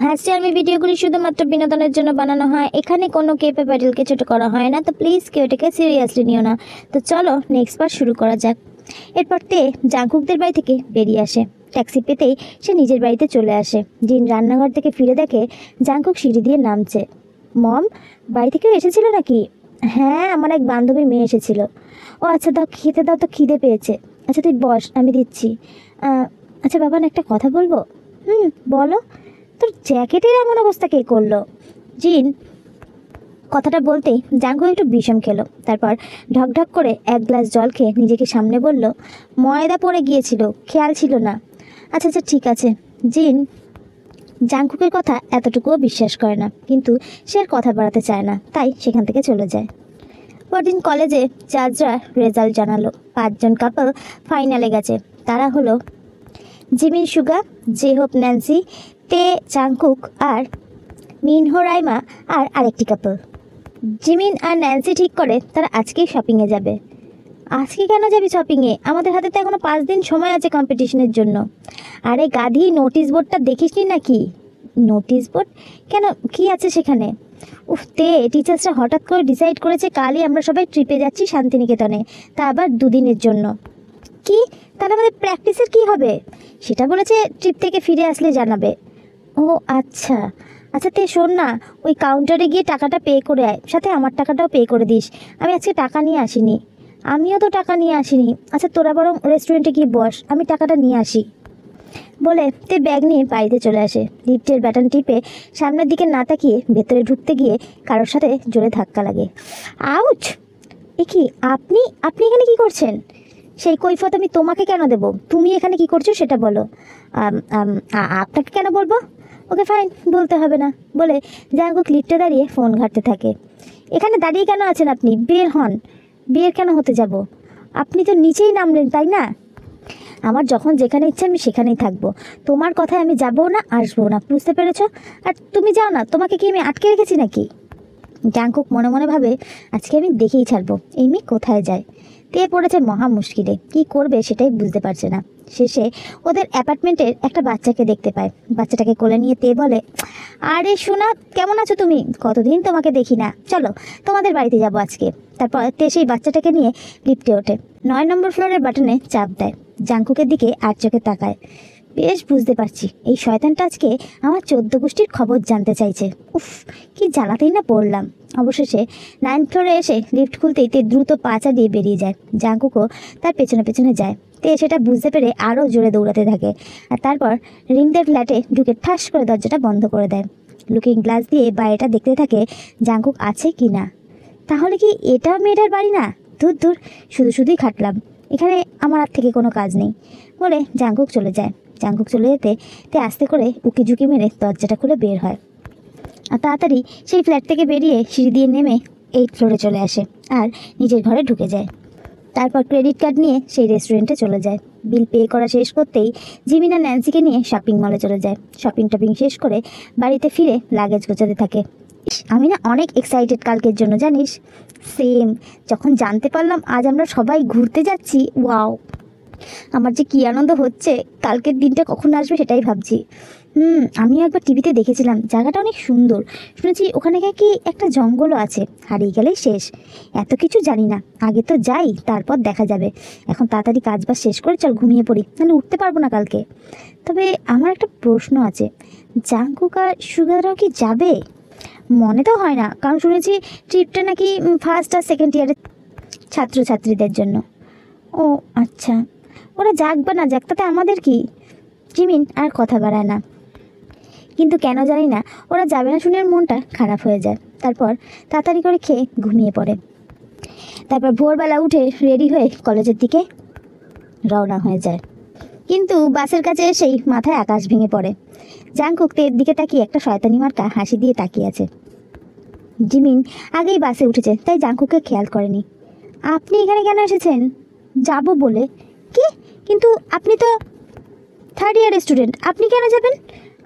হাসি ভিডিওগুলি শুধুমাত্র বিনোদনের জন্য বানানো হয়। এখানে কোনো কেপে প্যাটেলকে ছোট করা হয় না, তো প্লিজ কেউ এটাকে সিরিয়াসলি নিও না। তো চলো নেক্সট পার্ট শুরু করা যাক। এরপর তে জাংকুকদের বাড়ি থেকে বেরিয়ে আসে। ট্যাক্সি পেতেই সে নিজের বাড়িতে চলে আসে। জিন রান্নাঘর থেকে ফিরে দেখে জাংকুক সিঁড়ি দিয়ে নামছে। মম, বাড়ি থেকে এসেছিল নাকি? হ্যাঁ, আমার এক বান্ধবীর মেয়ে এসেছিল। ও আচ্ছা, দাও খেতে দাও, তো খিদে পেয়েছে। আচ্ছা তুই বস, আমি দিচ্ছি। আচ্ছা বাবা, একটা কথা বলবো? বলো। তোর জ্যাকেটের এমন অবস্থা কে করলো? জিন কথাটা বলতেই জাংকুক একটু বিষম খেলো। তারপর ঢকঢক করে এক গ্লাস জল খেয়ে নিজেকে সামনে বলল, ময়দা পড়ে গিয়েছিল, খেয়াল ছিল না। আচ্ছা আচ্ছা ঠিক আছে। জিন জাংকুকের কথা এতটুকুও বিশ্বাস করে না, কিন্তু সে আর কথা বাড়াতে চায় না, তাই সেখান থেকে চলে যায়। পরদিন কলেজে জাজরা রেজাল্ট জানালো। 5 জন কাপল ফাইনালে গেছে। তারা হলো জিমিন সুগা, জেহোপ ন্যান্সি, তে জাংকুক আর মিনহো রাইমা আর আরেকটি কাপল। জিমিন আর ন্যান্সি ঠিক করে তারা আজকেই শপিংয়ে যাবে। আজকে কেন যাবি শপিংয়ে? আমাদের হাতে তো এখনো 5 দিন সময় আছে কম্পিটিশনের জন্য। আরে গাধি, নোটিশ বোর্ডটা দেখিসনি নাকি? নোটিশ বোর্ড কেন, কি আছে সেখানে? টিচার্সরা হঠাৎ করে ডিসাইড করেছে কালই আমরা সবাই ট্রিপে যাচ্ছি শান্তিনিকেতনে, তা আবার 2 দিনের জন্য। কি? তাহলে আমাদের প্র্যাকটিসের কি হবে? সেটা বলেছে ট্রিপ থেকে ফিরে আসলে জানাবে। ও আচ্ছা আচ্ছা, শোন না, ওই কাউন্টারে গিয়ে টাকাটা পে করে আয়, সাথে আমার টাকাটাও পে করে দিস। আমি আজকে টাকা নিয়ে আসিনি। আমিও তো টাকা নিয়ে আসিনি। আচ্ছা তোরা বরং রেস্টুরেন্টে গিয়ে বস, আমি টাকাটা নিয়ে আসি। বলে ব্যাগ নিয়ে বাড়িতে চলে আসে। লিফটের ব্যাটন টিপে সামনের দিকে না তাকিয়ে ভেতরে ঢুকতে গিয়ে কারোর সাথে জোরে ধাক্কা লাগে। আউচ! এ কি, আপনি আপনি এখানে কি করছেন? সেই কৈফিয়ত আমি তোমাকে কেন দেব? তুমি এখানে কি করছো সেটা বলো। আপনাকে কেন বলবো? ওকে ফাইন, বলতে হবে না বলে জাংকুক লিফটে দাঁড়িয়ে ফোন ঘাঁটতে থাকে। এখানে দাঁড়িয়ে কেন আছেন আপনি? বের হন। বের কেন হতে যাব? আপনি তো নিচেই নামলেন, তাই না? আমার যখন যেখানে ইচ্ছে আমি সেখানেই থাকবো। তোমার কথায় আমি যাবো না, আসবো না, বুঝতে পেরেছ? আর তুমি যাও না, তোমাকে কি আমি আটকে রেখেছি নাকি? জাংকুক মনে মনে ভাবে, আজকে আমি দেখেই ছাড়বো এই মেয়ে কোথায় যায়। তে পড়েছে মহা মুশকিলে, কি করবে সেটাই বুঝতে পারছে না। শেষে ওদের অ্যাপার্টমেন্টের একটা বাচ্চাকে দেখতে পায়। বাচ্চাটাকে কোলে নিয়ে তে বলে, আরে সোনা, কেমন আছো তুমি? কতদিন তোমাকে দেখি না, চলো তোমাদের বাড়িতে যাবো আজকে। তারপর তে সেই বাচ্চাটাকে নিয়ে লিফটে ওঠে। 9 নম্বর ফ্লোরের বাটনে চাপ দেয়। জাংকুকের দিকে আর চোখে তাকায়। বেশ বুঝতে পারছি এই শয়তানটা আজকে আমার 14 গোষ্ঠীর খবর জানতে চাইছে। উফ, কি জ্বালাতেই না পড়লাম। অবশেষে 9 ফ্লোরে এসে লিফট খুলতেই তে দ্রুত পা চালিয়ে বেরিয়ে যায়। জাংকুকও তার পেছনে পেছনে যায়। তে সেটা বুঝতে পেরে আরও জোরে দৌড়াতে থাকে, আর তারপর রিমদের ফ্ল্যাটে ঢুকে ঠাস করে দরজাটা বন্ধ করে দেয়। লুকিং গ্লাস দিয়ে বাইরেটা দেখতে থাকে জাংকুক আছে কি না। তাহলে কি এটা মেয়েটার বাড়ি না? দূর দূর, শুধুই খাটলাম, এখানে আমার আর থেকে কোনো কাজ নেই বলে জাংকুক চলে যায়। জাংকুক চলে যেতে তে আস্তে করে উকি ঝুঁকি মেরে দরজাটা খুলে বের হয়, আর তাড়াতাড়ি সেই ফ্ল্যাট থেকে বেরিয়ে সিঁড়ি দিয়ে নেমে 8 ফ্লোরে চলে আসে আর নিজের ঘরে ঢুকে যায়। তারপর ক্রেডিট কার্ড নিয়ে সেই রেস্টুরেন্টে চলে যায়। বিল পে করা শেষ করতেই জিমিন আর ন্যান্সিকে নিয়ে শপিং মলে চলে যায়। শপিং শেষ করে বাড়িতে ফিরে লাগেজ গোছাতে থাকে। আমি না অনেক এক্সাইটেড কালকের জন্য, জানিস? সেম, যখন জানতে পারলাম আজ আমরা সবাই ঘুরতে যাচ্ছি, ওয়াও, আমার যে কী আনন্দ হচ্ছে। কালকের দিনটা কখন আসবে সেটাই ভাবছি। আমিও একবার টিভিতে দেখেছিলাম, জায়গাটা অনেক সুন্দর। শুনেছি ওখানে কি একটা জঙ্গলও আছে, হারিয়ে গেলেই শেষ। এত কিছু জানি না, আগে তো যাই, তারপর দেখা যাবে। এখন তাড়াতাড়ি কাজ বাজ শেষ করে চল ঘুমিয়ে পড়ি, নাহলে উঠতে পারবো না কালকে। তবে আমার একটা প্রশ্ন আছে, জাংকুক আর সুগারাও কি যাবে? মনে তো হয় না, কারণ শুনেছি ট্রিপটা নাকি ফার্স্ট আর সেকেন্ড ইয়ারের ছাত্রছাত্রীদের জন্য। ও আচ্ছা, ওরা যাক বা না যাক তাতে আমাদের কি? জিমিন আর কথা বাড়ায় না, কিন্তু কেন জানি না ওরা যাবে না শুনে মনটা খারাপ হয়ে যায়। তারপর তাড়াতাড়ি করে খেয়ে ঘুমিয়ে পড়ে। তারপর ভোরবেলা উঠে রেডি হয়ে কলেজের দিকে রওনা হয়ে যায়। কিন্তু বাসের কাছে এসেই মাথায় আকাশ ভেঙে পড়ে। জাংকুক তের দিকে তাকিয়ে একটা শয়তানি মার্কা হাসি দিয়ে তাকিয়ে আছে। জিমিন আগেই বাসে উঠেছে, তাই জাংকুককে খেয়াল করেনি। আপনি এখানে কেন এসেছেন? যাব বলে। কি? কিন্তু আপনি তো 3rd ইয়ারের স্টুডেন্ট, আপনি কেন যাবেন?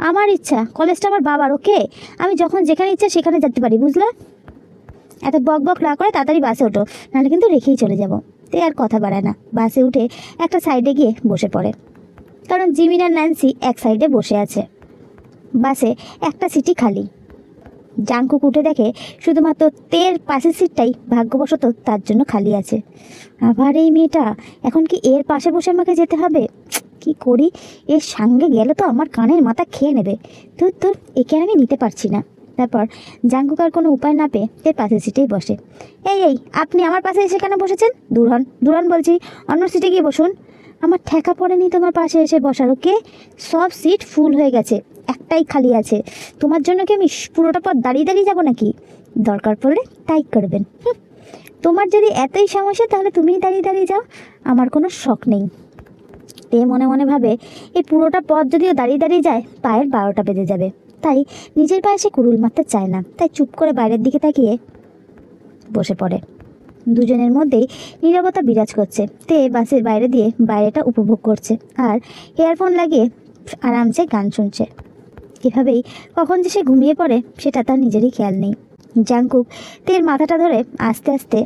আমার ইচ্ছা, কলেজটা আমার বাবার, ওকে? আমি যখন যেখানে ইচ্ছা সেখানে যেতে পারি, বুঝলে? এত বক বক না করে তাড়াতাড়ি বাসে ওঠো, নাহলে কিন্তু রেখেই চলে যাব। তে আর কথা বাড়ায় না, বাসে উঠে একটা সাইডে গিয়ে বসে পড়ে, কারণ জিমিন আর ন্যান্সি এক সাইডে বসে আছে। বাসে একটা সিটই খালি। জাংকুক উঠে দেখে শুধুমাত্র তের পাশের সিটটাই ভাগ্যবশত তার জন্য খালি আছে। আবার এই মেয়েটা, এখন কি এর পাশে বসে আমাকে যেতে হবে? কি করি, এর সঙ্গে গেলে তো আমার কানের মাথা খেয়ে নেবে। তোর একে আমি নিতে পারছি না। তারপর জাংকুক আর কোনো উপায় না পেয়ে তের পাশের সিটেই বসে। এই আপনি আমার পাশে এসে কেন বসেছেন? দূর হন বলছি, অন্য সিটে গিয়ে বসুন। আমার ঠেকা পড়েনি তোমার পাশে এসে বসার। ওকে, সব সিট ফুল হয়ে গেছে, একটাই খালি আছে। তোমার জন্য কি আমি পুরোটা পথ দাঁড়িয়ে দাঁড়িয়ে যাবো নাকি? দরকার পড়লে তাই করবেন। তোমার যদি এতই সমস্যা তাহলে তুমিই দাঁড়িয়ে দাঁড়িয়ে যাও, আমার কোনো শখ নেই। তে মনে মনে ভাবে, এই পুরোটা পথ যদিও দাঁড়িয়ে দাঁড়িয়ে যায় পায়ের 12টা বেজে যাবে, তাই নিজের পায়ে সে কুড়ুল মারতে চায় না। তাই চুপ করে বাইরের দিকে তাকিয়ে বসে পড়ে। দুজনের মধ্যেই নীরবতা বিরাজ করছে। তে বাসের বাইরে দিয়ে বাইরেটা উপভোগ করছে আর ইয়ারফোন লাগিয়ে আরামসে গান শুনছে। এভাবেই কখন যে সে ঘুমিয়ে পড়ে সেটা তার নিজেরই খেয়াল নেই। জাংকুক তের মাথাটা ধরে আস্তে আস্তে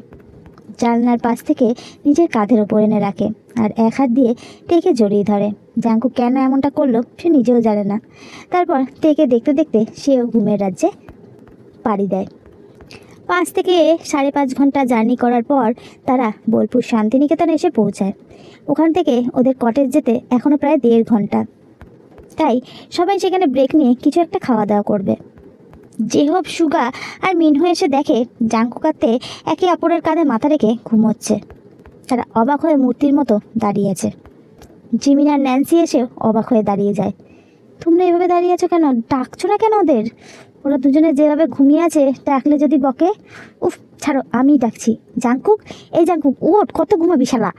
জানলার পাশ থেকে নিজের কাঁধের ওপর এনে রাখে আর এক হাত দিয়ে তেকে জড়িয়ে ধরে। জাংকুক কেন এমনটা করলো সে নিজেও জানে না। তারপর তেকে দেখতে দেখতে সেও ঘুমের রাজ্যে পাড়ি দেয়। 5 থেকে 5.5 ঘন্টা জার্নি করার পর তারা বোলপুর শান্তিনিকেতনে এসে পৌঁছায়। ওখান থেকে ওদের কটেজ যেতে এখনও প্রায় 1.5 ঘন্টা। তাই সবাই সেখানে ব্রেক নিয়ে কিছু একটা খাওয়া দাওয়া করবে। জেহব, সুগা আর মিনহো এসে দেখে জাংকুক আর তে একে অপরের কাঁধে মাথা রেখে ঘুমোচ্ছে। তারা অবাক হয়ে মূর্তির মতো দাঁড়িয়ে আছে। জিমিন আর ন্যান্সি এসে অবাক হয়ে দাঁড়িয়ে যায়। তোমরা এভাবে দাঁড়িয়ে আছো কেন? ডাকছো না কেন ওদের? ওরা দুজনে যেভাবে ঘুমিয়ে আছে, ডাকলে যদি বকে। উফ, ছাড়ো, আমি ডাকছি। জাংকুক, এই জাংকুক ওঠ, কত ঘুমাবি শালা।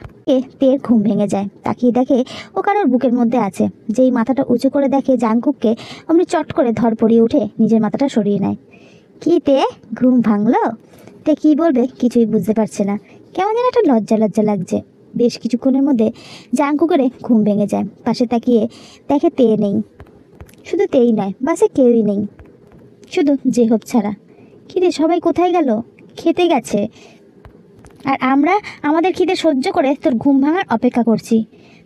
তের ঘুম ভেঙে যায়। তাকিয়ে দেখে ও কারোর বুকের মধ্যে আছে। যেই মাথাটা উঁচু করে দেখে জাংকুককে, অমনি চট করে ধর পড়িয়ে উঠে নিজের মাথাটা সরিয়ে নেয়। কি তে, ঘুম ভাঙলো? তে কি বলবে কিছুই বুঝতে পারছে না। কেমন যেন একটা লজ্জা লজ্জা লাগছে। বেশ কিছুক্ষণের মধ্যে জাংকুকের ঘুম ভেঙে যায়। পাশে তাকিয়ে দেখে তে নেই। শুধু তেই নয়, বাসে কেউই নেই, শুধু জেহব ছাড়া। খিদে সবাই কোথায় গেল? খেতে গেছে। আর আমরা আমাদের খিদে সহ্য করে তোর ঘুম ভাঙার অপেক্ষা করছি।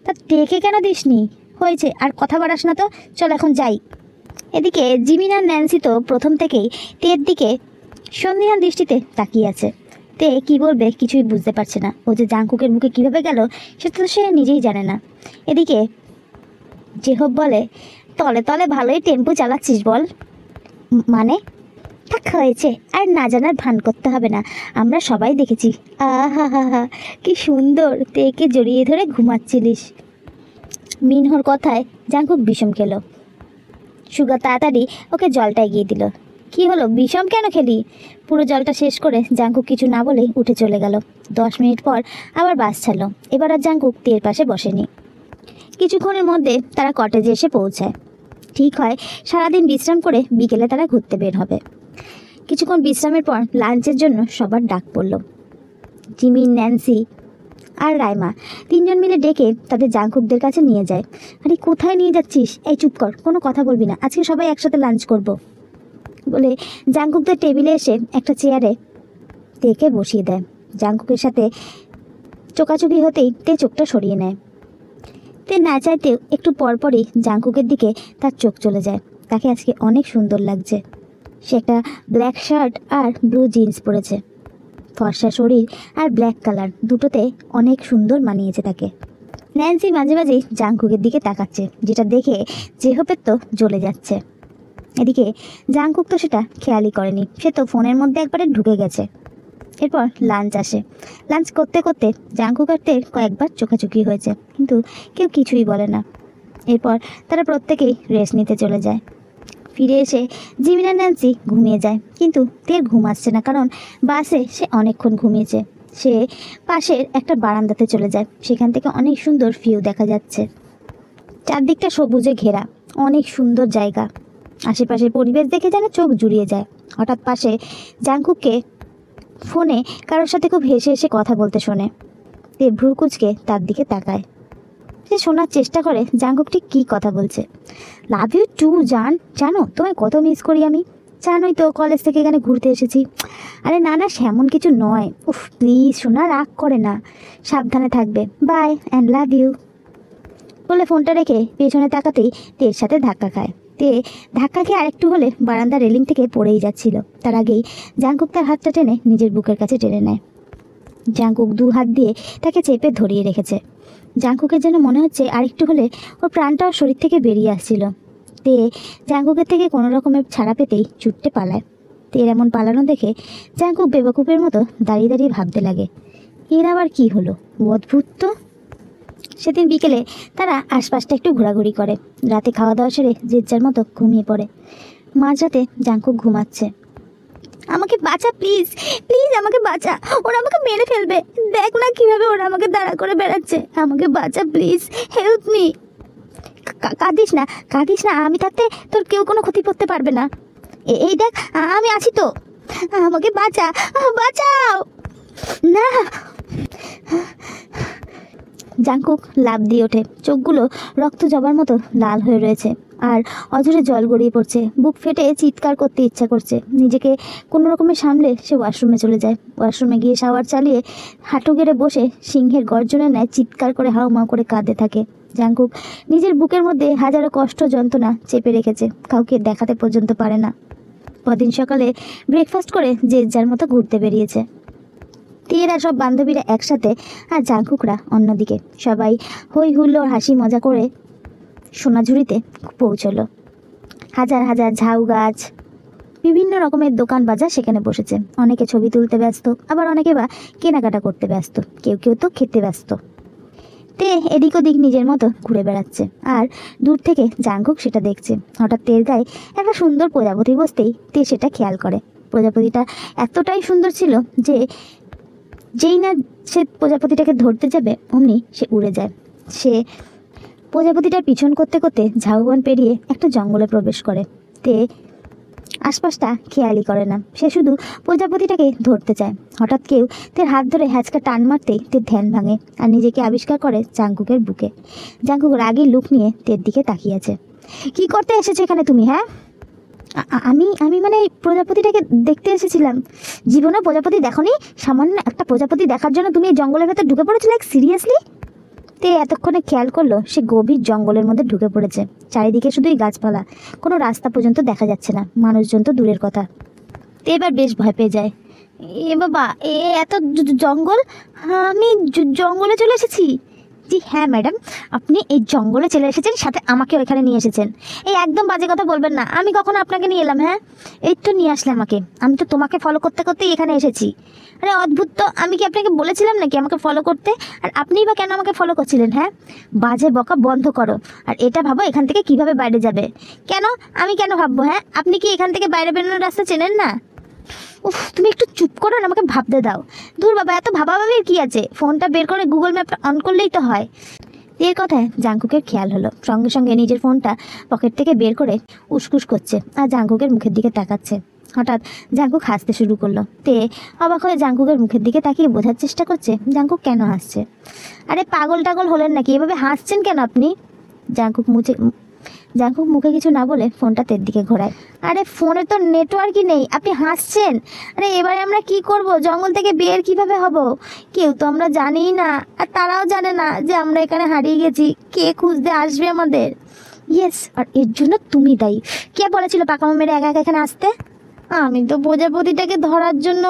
তা টেকে কেন দিসনি? হয়েছে, আর কথা বাড়াস না তো, চল এখন যাই। এদিকে জিমিন আর ন্যান্সি তো প্রথম থেকেই তের দিকে সন্দিহান দৃষ্টিতে তাকিয়ে আছে। তে কি বলবে কিছুই বুঝতে পারছে না। ও যে জাংকুকের বুকে কীভাবে গেল সেটা তো সে নিজেই জানে না। এদিকে জেহব বলে, তলে তলে ভালোই টেম্পো চালাচ্ছিস বল। মানে? থাক, হয়েছে, আর না জানার ভান করতে হবে না, আমরা সবাই দেখেছি। আহা হা হা, কি সুন্দর তেকে জড়িয়ে ধরে ঘুমাচ্ছিলিস। মিনহোর কথায় জাংকুক বিষম খেলো। সুগা তাড়াতাড়ি ওকে জলটা এগিয়ে দিল। কি হলো, বিষম কেন খেলি? পুরো জলটা শেষ করে জাংকুক কিছু না বলেই উঠে চলে গেল। 10 মিনিট পর আবার বাস ছাড়লো। এবার আর জাংকুক তের পাশে বসেনি। কিছুক্ষণের মধ্যে তারা কটেজে এসে পৌঁছায়। ঠিক হয় সারাদিন বিশ্রাম করে বিকেলে তারা ঘুরতে বের হবে। কিছুক্ষণ বিশ্রামের পর লাঞ্চের জন্য সবার ডাক পড়ল। জিমিন, ন্যান্সি আর রাইমা 3 জন মিলে ডেকে তাদের জাংকুকদের কাছে নিয়ে যায়। আরে কোথায় নিয়ে যাচ্ছিস? এই চুপ কর, কোনো কথা বলবি না, আজকে সবাই একসাথে লাঞ্চ করব বলে জাংকুকদের টেবিলে এসে একটা চেয়ারে তেকে বসিয়ে দেয়। জাংকুকের সাথে চোকাচুকি হতেই তে চোখটা সরিয়ে নেয়। তে না চাইতেও একটু পরপরই জাংকুকের দিকে তার চোখ চলে যায়। তাকে আজকে অনেক সুন্দর লাগছে। সে একটা ব্ল্যাক শার্ট আর ব্লু জিন্স পরেছে। ফর্সা শরীর আর ব্ল্যাক কালার দুটোতে অনেক সুন্দর মানিয়েছে তাকে। ন্যান্সি মাঝে মাঝেই জাংকুকের দিকে তাকাচ্ছে, যেটা দেখে জেহবের তো জ্বলে যাচ্ছে। এদিকে জাংকুক তো সেটা খেয়ালই করেনি, সে তো ফোনের মধ্যে একবারে ঢুকে গেছে। এরপর লাঞ্চ আসে। লাঞ্চ করতে করতে জাংকুক আর তের কয়েকবার চোখাচোখি হয়েছে, কিন্তু কেউ কিছুই বলে না। এরপর তারা প্রত্যেকেই রেস্ট নিতে চলে যায়। ফিরে এসে জিমিন আর ন্যান্সি ঘুমিয়ে যায়, কিন্তু তের ঘুম আসছে না, কারণ বাসে সে অনেকক্ষণ ঘুমিয়েছে। সে পাশের একটা বারান্দাতে চলে যায়। সেখান থেকে অনেক সুন্দর ভিউ দেখা যাচ্ছে। চারদিকটা সবুজে ঘেরা, অনেক সুন্দর জায়গা। আশেপাশের পরিবেশ দেখে যেন চোখ জুড়িয়ে যায়। হঠাৎ পাশে জাংকুককে ফোনে কারোর সাথে খুব হেসে হেসে কথা বলতে শোনে। তে ভ্রু কুঁচকে তার দিকে তাকায়। সে শোনার চেষ্টা করে জাংকুক ঠিক কী কথা বলছে। লাভ ইউ টু জান, জানো তোমায় কত মিস করি আমি। জানোই তো কলেজ থেকে এখানে ঘুরতে এসেছি। আরে না না, সেমন কিছু নয়। উফ প্লিজ শোনা, রাগ করে না, সাবধানে থাকবে, বাই অ্যান্ড লাভ ইউ বলে ফোনটা রেখে পেছনে তাকাতেই তের সাথে ধাক্কা খায়। তে ধাক্কা খেয়ে আরেকটু হলে বারান্দার রেলিং থেকে পড়েই যাচ্ছিল। তার আগেই জাংকুক তার হাতটা টেনে নিজের বুকের কাছে টেনে নেয়। জাংকুক 2 হাত দিয়ে তাকে চেপে ধরিয়ে রেখেছে। জাংকুকের যেন মনে হচ্ছে আরেকটু হলে ওর প্রাণটাও শরীর থেকে বেরিয়ে আসছিল। তে জাংকুকের থেকে কোনো রকমের ছাড়া পেতেই ছুটতে পালায়। তের এমন পালানো দেখে জাংকুক বেবকুফের মতো দাঁড়িয়ে দাঁড়িয়ে ভাবতে লাগে, এর আবার কি হলো, অদ্ভুত তো। সেদিন বিকেলে তারা আশপাশটা একটু ঘোরাঘুরি করে। রাতে খাওয়া দাওয়া সেরে যে যার মতো ঘুমিয়ে পড়ে। মাঝরাতে জাংকুক ঘুমাচ্ছে। আমাকে বাঁচা প্লিজ, প্লিজ আমাকে বাঁচা, ওরা আমাকে মেরে ফেলবে, দেখ না কিভাবে ওরা আমাকে দাঁড়া করে বেড়াচ্ছে, আমাকে বাঁচা প্লিজ, হেল্প মি। কাঁদিস না, কাঁদিস না, আমি থাকতে তোর কেউ কোনো ক্ষতি করতে পারবে না। এই দেখ আমি আছি তো, আমাকে বাঁচা, বাঁচাও না। জাংকুক লাফ দিয়ে ওঠে। চোখগুলো রক্ত জবার মতো লাল হয়ে রয়েছে আর অঝরে জল গড়িয়ে পড়ছে। বুক ফেটে চিৎকার করতে ইচ্ছা করছে। নিজেকে কোনো রকমের সামলে সে ওয়াশরুমে চলে যায়। ওয়াশরুমে গিয়ে শাওয়ার চালিয়ে হাঁটু গেড়ে বসে সিংহের গর্জনের ন্যায় চিৎকার করে হাউমাউ করে কাঁদতে থাকে। জাংকুক নিজের বুকের মধ্যে হাজারো কষ্ট যন্ত্রণা চেপে রেখেছে, কাউকে দেখাতে পর্যন্ত পারে না। পরদিন সকালে ব্রেকফাস্ট করে যে যার মতো ঘুরতে বেরিয়েছে। তেরা সব বান্ধবীরা একসাথে আর জাংকুকরা অন্যদিকে। সবাই হই হুল্লোড় হাসি মজা করে সোনাঝুরিতে পৌঁছলো। হাজার হাজার ঝাউ গাছ, বিভিন্ন রকমের দোকান বাজার সেখানে বসেছে। অনেকে ছবি তুলতে ব্যস্ত, আবার অনেকে বা কেনাকাটা করতে ব্যস্ত, কেউ কেউ তো খেতে ব্যস্ত। তে এদিক ওদিক নিজের মতো ঘুরে বেড়াচ্ছে আর দূর থেকে জাংকুক সেটা দেখছে। হঠাৎ তের গায়ে একটা সুন্দর প্রজাপতি বসতেই তে সেটা খেয়াল করে। প্রজাপতিটা এতটাই সুন্দর ছিল যে যেই না সে প্রজাপতিটাকে ধরতে যাবে অমনি সে উড়ে যায়। সে প্রজাপতিটার পিছন করতে করতে ঝাউবন পেরিয়ে একটা জঙ্গলে প্রবেশ করে। তে আশপাশটা খেয়ালই করে না, সে শুধু প্রজাপতিটাকে ধরতে চায়। হঠাৎ কেউ তের হাত ধরে হ্যাঁচকা টান মারতেই তের ধ্যান ভাঙে আর নিজেকে আবিষ্কার করে জাংকুকের বুকে। জাংকুক রাগী লুক নিয়ে তের দিকে তাকিয়ে আছে। কি করতে এসেছো এখানে তুমি? হ্যাঁ, আমি আমি মানে প্রজাপতিটাকে দেখতে এসেছিলাম। জীবনে প্রজাপতি দেখোনি? সামান্য একটা প্রজাপতি দেখার জন্য তুমি এই জঙ্গলের ভেতর ঢুকে পড়েছো? Like seriously? তে এতক্ষণে খেয়াল করলো সে গভীর জঙ্গলের মধ্যে ঢুকে পড়েছে। চারিদিকে শুধুই গাছপালা, কোনো রাস্তা পর্যন্ত দেখা যাচ্ছে না, মানুষজন তো দূরের কথা। তে এবার বেশ ভয় পেয়ে যায়। এ বাবা, এত জঙ্গল, আমি জঙ্গলে চলে এসেছি? জি হ্যাঁ ম্যাডাম, আপনি এই জঙ্গলে চলে এসেছেন, সাথে আমাকে ওইখানে নিয়ে এসেছেন। এই একদম বাজে কথা বলবেন না, আমি কখনো আপনাকে নিয়ে এলাম? হ্যাঁ, এই তো নিয়ে আসলে আমাকে, আমি তো তোমাকে ফলো করতে করতেই এখানে এসেছি। আরে অদ্ভুত তো, আমি কি আপনাকে বলেছিলাম নাকি আমাকে ফলো করতে? আর আপনিই বা কেন আমাকে ফলো করছিলেন? হ্যাঁ, বাজে বকা বন্ধ করো আর এটা ভাবো এখান থেকে কিভাবে বাইরে যাবে। কেন? আমি কেন ভাববো? হ্যাঁ, আপনি কি এখান থেকে বাইরে বেরোনোর রাস্তা চেনেন না? উফ, তুমি একটু চুপ করো না, আমাকে ভাবতে দাও। দূর বাবা, এত ভাবাভাবির কি আছে? ফোনটা বের করে গুগল ম্যাপটা অন করলেই তো হয়। এর কথায় জাংকুকের খেয়াল হলো, সঙ্গে সঙ্গে নিজের ফোনটা পকেট থেকে বের করে উসকুস করছে আর জাংকুকের মুখের দিকে তাকাচ্ছে। হঠাৎ জাংকুক হাসতে শুরু করলো। তে অবাক হয়ে জাংকুকের মুখের দিকে তাকিয়ে বোঝার চেষ্টা করছে জাংকুক কেন হাসছে। আরে পাগল টাগল হলেন নাকি? এভাবে হাসছেন কেন আপনি? জাংকুক মুখে কিছু না বলে ফোনটা তের দিকে ঘোরায়। আরে ফোনে তো নেটওয়ার্কই নেই, আপনি হাসছেন? আরে এবারে আমরা কি করব? জঙ্গল থেকে বের কিভাবে হব? কেউ তো আমরা জানিই না, আর তারাও জানে না যে আমরা এখানে হারিয়ে গেছি। কে খুঁজতে আসবে আমাদের? ইয়েস, আর এর জন্য তুমি দায়ী। কে বলেছিল পাকামো মেরে একা একা এখানে আসতে? আমি তো প্রজাপতিটাকে ধরার জন্য।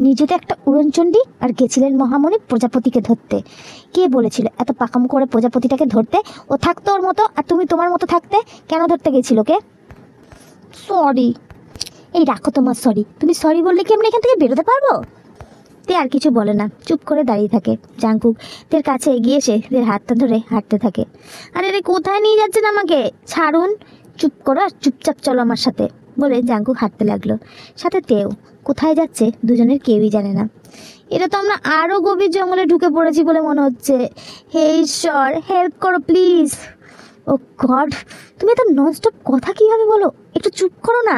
নিজে তো একটা উড়নচণ্ডী আর গেছিলেন মহামণি প্রজাপতিকে ধরতে। কে বলেছিল এত পাকাম করে প্রজাপতিটাকে ধরতে? ও থাকতো ওর মতো আর তুমি তোমার মতো থাকতে। কেন ধরতে গেছিল কে? সরি। এই রাখো তোমার সরি, তুমি সরি বললে কি আমরা এখান থেকে বেরোতে পারবো? তে আর কিছু বলে না, চুপ করে দাঁড়িয়ে থাকে। জাংকুক তের কাছে এগিয়ে এসে তের হাতটা ধরে হাঁটতে থাকে। আরে রে, কোথায় নিয়ে যাচ্ছেন আমাকে? ছাড়ুন, চুপ করো আর চুপচাপ চলো আমার সাথে বলে জাংকুক হাঁটতে লাগলো। সাথে তেও। কোথায় যাচ্ছে দুজনের কেউই জানে না। এটা তো আমরা আরও গভীর জঙ্গলে ঢুকে পড়েছি বলে মনে হচ্ছে। হে ঈশ্বর, হেল্প করো প্লিজ। ও গড, তুমি এত ননস্টপ কথা কীভাবে বলো? একটু চুপ করো না।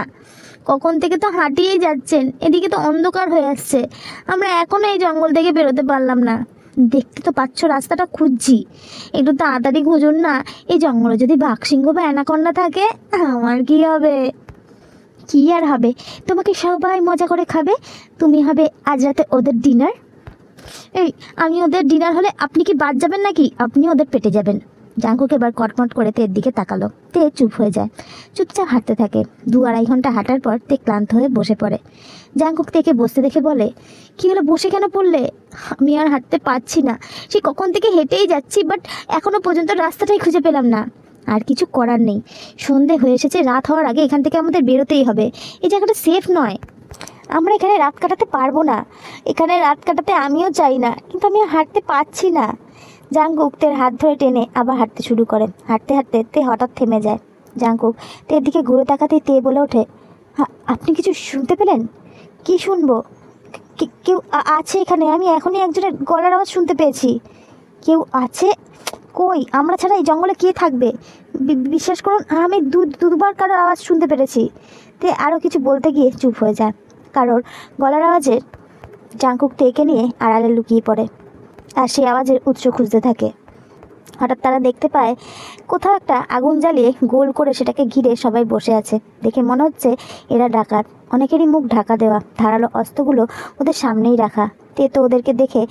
কখন থেকে তো হাঁটিয়েই যাচ্ছেন, এদিকে তো অন্ধকার হয়ে আসছে, আমরা এখনও এই জঙ্গল থেকে বেরোতে পারলাম না। দেখতে তো পাচ্ছ রাস্তাটা খুঁজছি, একটু তাড়াতাড়ি খুঁজুন না। এই জঙ্গলে যদি বাঘসিংহ বা অ্যানাকন্ডা থাকে আমার কি হবে? কি আর হবে, তোমাকে সবাই মজা করে খাবে, তুমি হবে আজ রাতে ওদের ডিনার। এই আমি ওদের ডিনার হলে আপনি কি বাদ যাবেন নাকি? আপনি ওদের পেটে যাবেন। জাঙ্কুক এবার কটমট করে তের দিকে তাকালো। তে চুপ হয়ে যায়, চুপচাপ হাঁটতে থাকে। 2-2.5 ঘন্টা হাঁটার পর তে ক্লান্ত হয়ে বসে পড়ে। জাঙ্কুক তেকে বসতে দেখে বলে, কি হলো, বসে কেন পড়লে? আমি আর হাঁটতে পারছি না, সে কখন থেকে হেঁটেই যাচ্ছি, বাট এখনো পর্যন্ত রাস্তাটাই খুঁজে পেলাম না। আর কিছু করার নেই, সন্ধে হয়ে এসেছে, রাত হওয়ার আগে এখান থেকে আমাদের বেরোতেই হবে। এই জায়গাটা সেফ নয়, আমরা এখানে রাত কাটাতে পারবো না। এখানে রাত কাটাতে আমিও চাই না, কিন্তু আমি আর হাঁটতে পারছি না। জাঙ্কুক তের হাত ধরে টেনে আবার হাঁটতে শুরু করে। হাঁটতে হাঁটতে তে হঠাৎ থেমে যায়। জাঙ্কুক তের দিকে ঘুরে তাকাতেই তে বলে ওঠে, আপনি কিছু শুনতে পেলেন? কি শুনবো? কেউ আছে এখানে? আমি এখনই একজনের গলার আওয়াজ শুনতে পেয়েছি। কেউ আছে? কই, আমরা ছাড়া এই জঙ্গলে কে থাকবে? বিশ্বাস করুন, আমি দুবার কারোর আওয়াজ শুনতে পেরেছি। তে আরও কিছু বলতে গিয়ে চুপ হয়ে যায়, কারোর গলার আওয়াজে জাঙ্কুক তেকে নিয়ে আড়ালে লুকিয়ে পড়ে আর সেই আওয়াজের উৎস খুঁজতে থাকে। হঠাৎ তারা দেখতে পায় কোথাও একটা আগুন জ্বালিয়ে গোল করে সেটাকে ঘিরে সবাই বসে আছে। দেখে মনে হচ্ছে এরা ডাকাত। অনেকেরই মুখ ঢাকা দেওয়া, ধারালো অস্ত্রগুলো ওদের সামনেই রাখা। তে তো ওদেরকে দেখে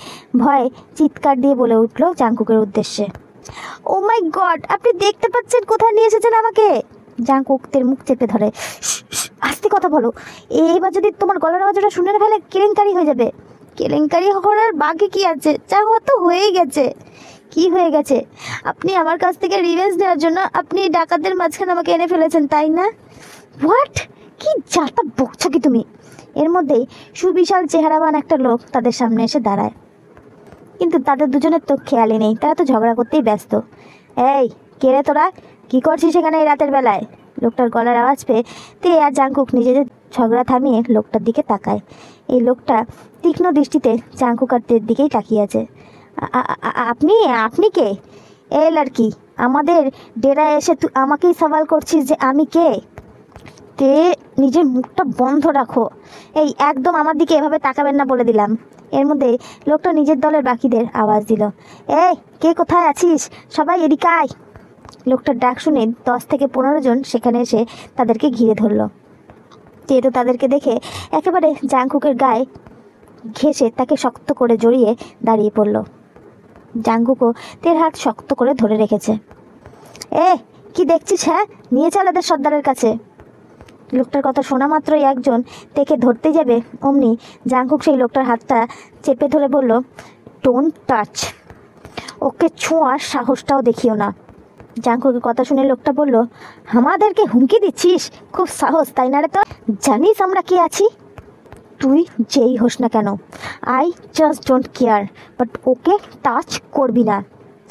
ভয়ে চিৎকার দিয়ে বলে উঠল জাঙ্কুকের উদ্দেশ্যে, ও মাই গড, আপনি দেখতে পাচ্ছেন কোথায় নিয়ে এসেছেন আমাকে? জাঙ্কুক তের মুখ চেপে ধরে, আস্তে কথা বলো, এইবার যদি তোমার গলার আওয়াজটা শুনে ফেলে কেলেঙ্কারি হয়ে যাবে। কেলেঙ্কারি হওয়ার বাকি কি আছে? যা হওয়া তো হয়েই গেছে। কি হয়ে গেছে? আপনি আমার কাছ থেকে রিভেঞ্জ নেওয়ার জন্য আপনি ডাকাতদের মাঝখানে আমাকে এনে ফেলেছেন, তাই না? হোয়াট? কি যাতা বকছো কি তুমি? এর মধ্যেই সুবিশাল চেহারাবান একটা লোক তাদের সামনে এসে দাঁড়ায়, কিন্তু তাদের দুজনের তো খেয়ালই নেই, তারা তো ঝগড়া করতেই ব্যস্ত। এই, কে রে তোরা? কী করছিস এখানে এই রাতের বেলায়? লোকটার গলার আওয়াজ পেয়ে তে আর জাঙ্কুক নিজেদের ঝগড়া থামিয়ে লোকটার দিকে তাকায়। এই লোকটা তীক্ষ্ণ দৃষ্টিতে জাঙ্কুক আর তের দিকেই তাকিয়ে আছে। আপনি আপনি কে? এ লড়কি, আমাদের ডেরায় এসে তুই আমাকেই সওয়াল করছিস যে আমি কে? তে নিজের মুখটা বন্ধ রাখো। এই, একদম আমার দিকে এভাবে তাকাবেন না বলে দিলাম। এর মধ্যে লোকটা নিজের দলের বাকিদের আওয়াজ দিল, এই কে কোথায় আছিস? সবাই এদিকে আয়। লোকটার ডাক শুনে 10 থেকে 15 জন সেখানে এসে তাদেরকে ঘিরে ধরল। তে তো তাদেরকে দেখে একেবারে জাঙ্কুকের গায়ে ঘেঁষে তাকে শক্ত করে জড়িয়ে দাঁড়িয়ে পড়ল। জাঙ্কুকও তের হাত শক্ত করে ধরে রেখেছে। কি দেখছিস? হ্যাঁ, নিয়ে চল এদের সর্দারের কাছে। লোকটার কথা শোনা মাত্রই একজন তেকে ধরতে যাবে, অমনি জাঙ্কুক সেই লোকটার হাতটা চেপে ধরে বলল, ডোন্ট টাচ, ওকে ছোঁয়ার সাহসটাও দেখিও না। জাঙ্কুকের কথা শুনে লোকটা বলল, আমাদেরকে হুমকি দিচ্ছিস? খুব সাহস, তাই না রে? তো জানিস আমরা কে আছি? তুই যেই হোস না কেন, I just don't care, but okay touch করবি না।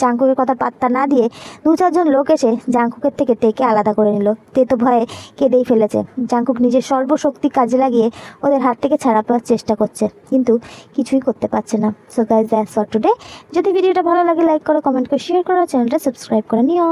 জাঙ্কুকের কথা পাত্তা না দিয়ে 2-4 জন লোক এসে জাঙ্কুকের থেকে তেকে আলাদা করে নিল। তে তো ভয়ে কেঁদেই ফেলেছে। জাঙ্কুক নিজের সর্বশক্তি কাজে লাগিয়ে ওদের হাত থেকে ছাড়া পাওয়ার চেষ্টা করছে, কিন্তু কিছুই করতে পারছে না। So guys, that's for today. যদি ভিডিওটা ভালো লাগে লাইক করো, কমেন্ট করে শেয়ার করো, চ্যানেলটা সাবস্ক্রাইব করে নিও।